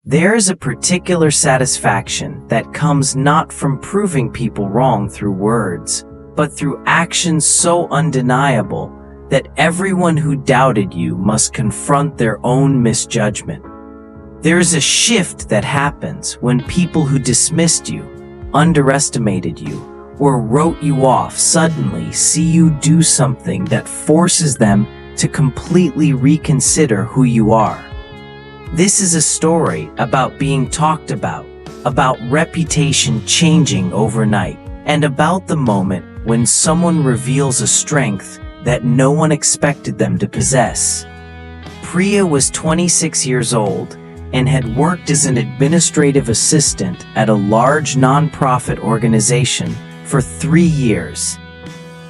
There is a particular satisfaction that comes not from proving people wrong through words, but through actions so undeniable that everyone who doubted you must confront their own misjudgment. There is a shift that happens when people who dismissed you, underestimated you, or wrote you off suddenly see you do something that forces them to completely reconsider who you are. This is a story about being talked about reputation changing overnight, and about the moment when someone reveals a strength that no one expected them to possess. Priya was 26 years old and had worked as an administrative assistant at a large nonprofit organization for 3 years.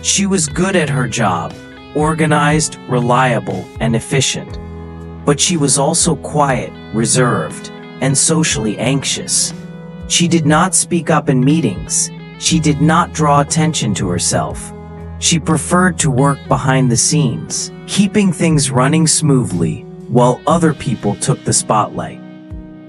She was good at her job, organized, reliable, and efficient. But she was also quiet, reserved, and socially anxious. She did not speak up in meetings. She did not draw attention to herself. She preferred to work behind the scenes, keeping things running smoothly while other people took the spotlight.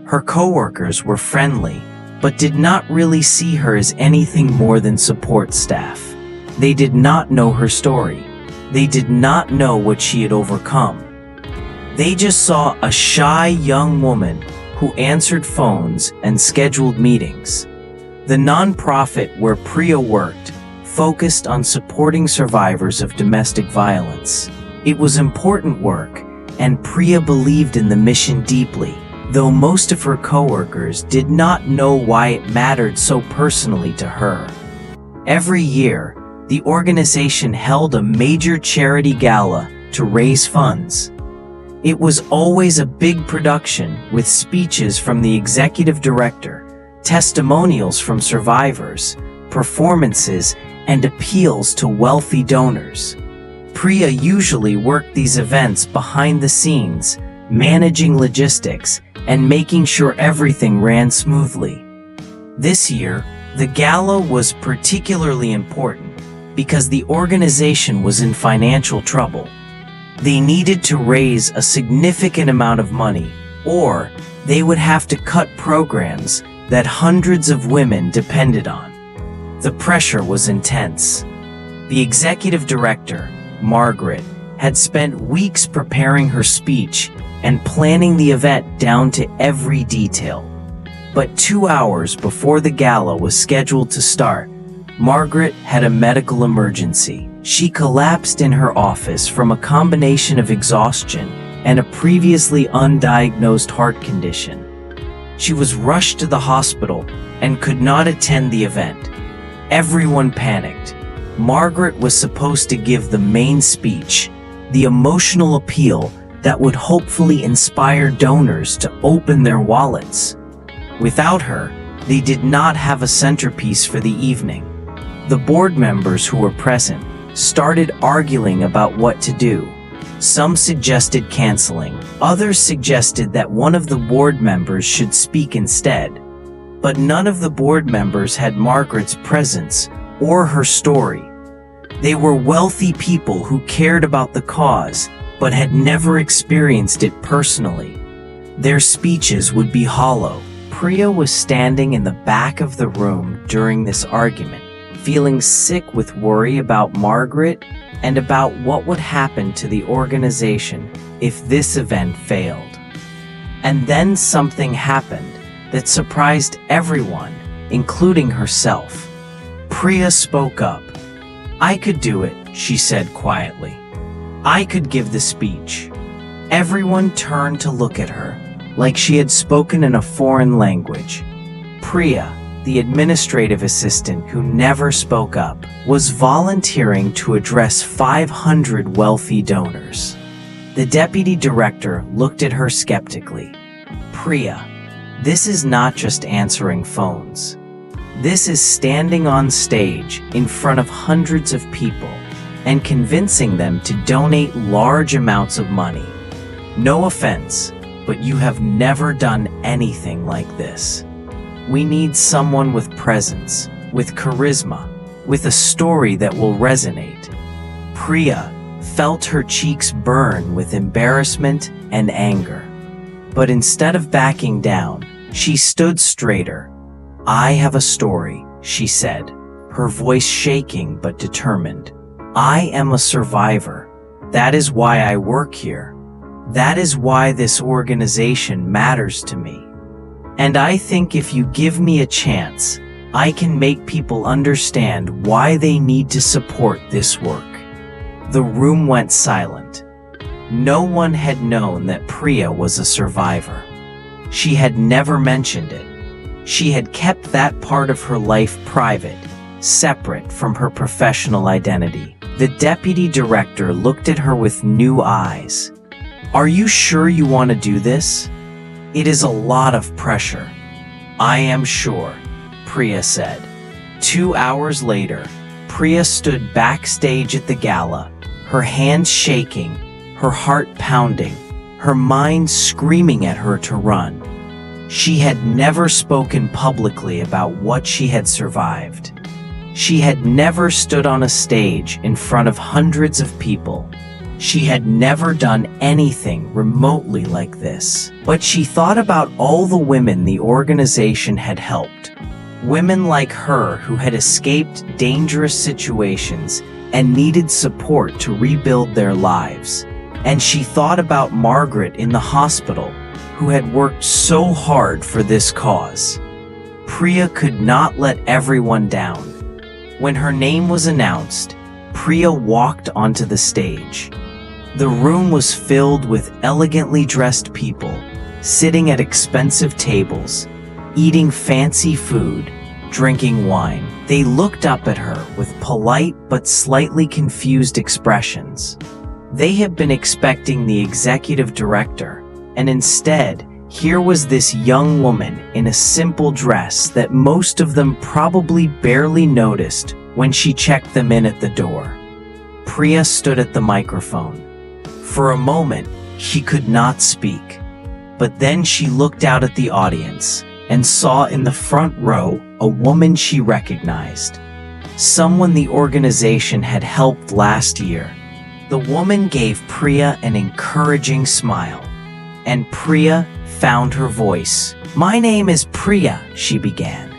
Her coworkers were friendly, but did not really see her as anything more than support staff. They did not know her story. They did not know what she had overcome. They just saw a shy young woman who answered phones and scheduled meetings. The nonprofit where Priya worked focused on supporting survivors of domestic violence. It was important work, and Priya believed in the mission deeply, though most of her coworkers did not know why it mattered so personally to her. Every year, the organization held a major charity gala to raise funds. It was always a big production with speeches from the executive director, testimonials from survivors, performances, and appeals to wealthy donors. Priya usually worked these events behind the scenes, managing logistics and making sure everything ran smoothly. This year, the gala was particularly important because the organization was in financial trouble. They needed to raise a significant amount of money, or they would have to cut programs that hundreds of women depended on. The pressure was intense. The executive director, Margaret, had spent weeks preparing her speech and planning the event down to every detail. But 2 hours before the gala was scheduled to start, Margaret had a medical emergency. She collapsed in her office from a combination of exhaustion and a previously undiagnosed heart condition. She was rushed to the hospital and could not attend the event. Everyone panicked. Margaret was supposed to give the main speech, the emotional appeal that would hopefully inspire donors to open their wallets. Without her, they did not have a centerpiece for the evening. The board members who were present started arguing about what to do. Some suggested canceling. Others suggested that one of the board members should speak instead. But none of the board members had Margaret's presence or her story. They were wealthy people who cared about the cause, but had never experienced it personally. Their speeches would be hollow. Priya was standing in the back of the room during this argument, feeling sick with worry about Margaret and about what would happen to the organization if this event failed. And then something happened that surprised everyone, including herself. Priya spoke up. "I could do it," she said quietly. "I could give the speech." Everyone turned to look at her, like she had spoken in a foreign language. Priya, the administrative assistant who never spoke up, was volunteering to address 500 wealthy donors. The deputy director looked at her skeptically. "Priya, this is not just answering phones. This is standing on stage in front of hundreds of people and convincing them to donate large amounts of money. No offense, but you have never done anything like this. We need someone with presence, with charisma, with a story that will resonate." Priya felt her cheeks burn with embarrassment and anger. But instead of backing down, she stood straighter. "I have a story," she said, her voice shaking but determined. "I am a survivor. That is why I work here. That is why this organization matters to me. And I think if you give me a chance, I can make people understand why they need to support this work." The room went silent. No one had known that Priya was a survivor. She had never mentioned it. She had kept that part of her life private, separate from her professional identity. The deputy director looked at her with new eyes. "Are you sure you want to do this? It is a lot of pressure." "I am sure," Priya said. 2 hours later, Priya stood backstage at the gala, her hands shaking, her heart pounding, her mind screaming at her to run. She had never spoken publicly about what she had survived. She had never stood on a stage in front of hundreds of people. She had never done anything remotely like this. But she thought about all the women the organization had helped. Women like her who had escaped dangerous situations and needed support to rebuild their lives. And she thought about Margaret in the hospital, who had worked so hard for this cause. Priya could not let everyone down. When her name was announced, Priya walked onto the stage. The room was filled with elegantly dressed people, sitting at expensive tables, eating fancy food, drinking wine. They looked up at her with polite but slightly confused expressions. They had been expecting the executive director, and instead, here was this young woman in a simple dress that most of them probably barely noticed when she checked them in at the door. Priya stood at the microphone. For a moment, she could not speak. But then she looked out at the audience and saw in the front row a woman she recognized. Someone the organization had helped last year. The woman gave Priya an encouraging smile, and Priya found her voice. "My name is Priya," she began.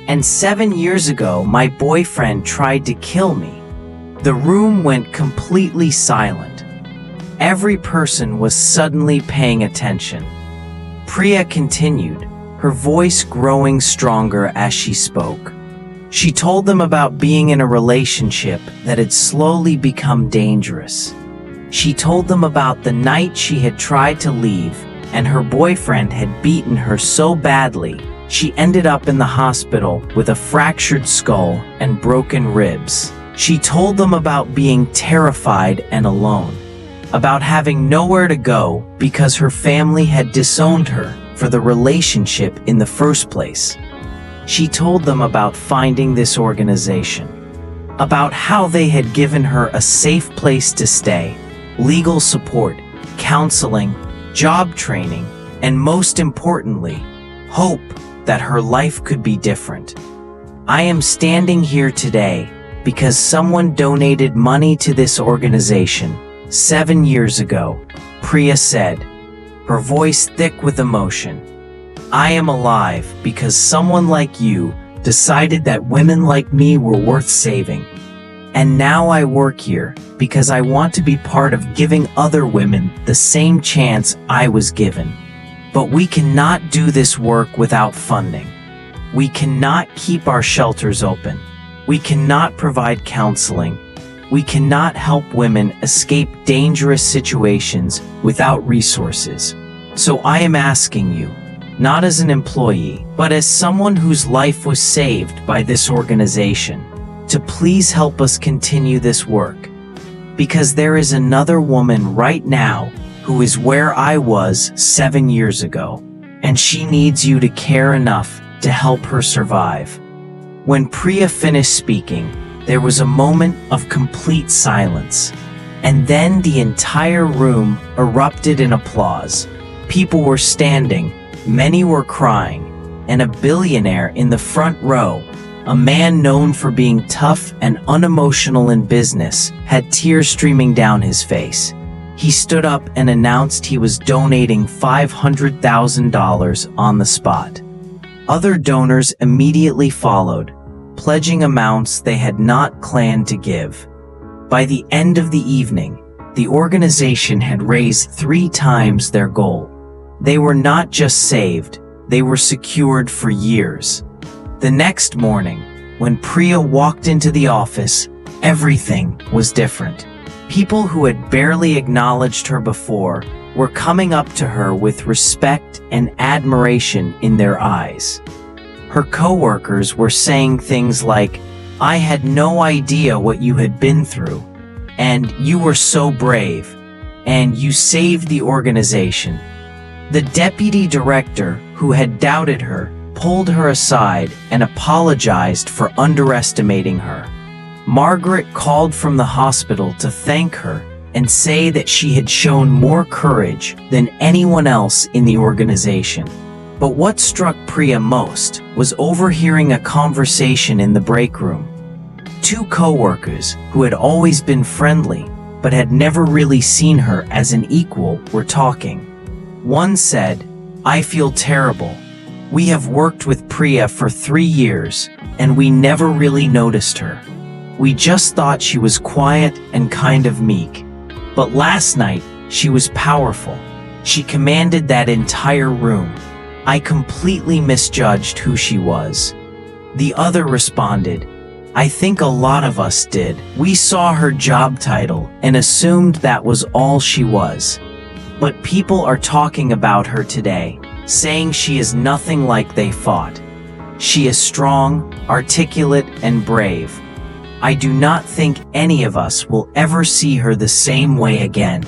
"And 7 years ago, my boyfriend tried to kill me." The room went completely silent. Every person was suddenly paying attention. Priya continued, her voice growing stronger as she spoke. She told them about being in a relationship that had slowly become dangerous. She told them about the night she had tried to leave and her boyfriend had beaten her so badly she ended up in the hospital with a fractured skull and broken ribs. She told them about being terrified and alone, about having nowhere to go because her family had disowned her for the relationship in the first place. She told them about finding this organization, about how they had given her a safe place to stay, legal support, counseling, job training, and most importantly, hope that her life could be different. "I am standing here today because someone donated money to this organization 7 years ago," Priya said, her voice thick with emotion. "I am alive because someone like you decided that women like me were worth saving. And now I work here because I want to be part of giving other women the same chance I was given. But we cannot do this work without funding. We cannot keep our shelters open. We cannot provide counseling. We cannot help women escape dangerous situations without resources. So I am asking you, not as an employee, but as someone whose life was saved by this organization, to please help us continue this work. Because there is another woman right now who is where I was 7 years ago, and she needs you to care enough to help her survive." When Priya finished speaking, there was a moment of complete silence, and then the entire room erupted in applause. People were standing, many were crying, and a billionaire in the front row, a man known for being tough and unemotional in business, had tears streaming down his face. He stood up and announced he was donating $500,000 on the spot. Other donors immediately followed, pledging amounts they had not planned to give. By the end of the evening, the organization had raised 3 times their goal. They were not just saved, they were secured for years. The next morning, when Priya walked into the office, everything was different. People who had barely acknowledged her before were coming up to her with respect and admiration in their eyes. Her coworkers were saying things like, "I had no idea what you had been through," and "You were so brave," and "You saved the organization." The deputy director, who had doubted her, pulled her aside and apologized for underestimating her. Margaret called from the hospital to thank her and say that she had shown more courage than anyone else in the organization. But what struck Priya most was overhearing a conversation in the break room. 2 co-workers who had always been friendly but had never really seen her as an equal were talking. One said, "I feel terrible. We have worked with Priya for 3 years and we never really noticed her. We just thought she was quiet and kind of meek. But last night, she was powerful. She commanded that entire room. I completely misjudged who she was." The other responded, "I think a lot of us did. We saw her job title and assumed that was all she was. But people are talking about her today, saying she is nothing like they thought. She is strong, articulate, and brave. I do not think any of us will ever see her the same way again."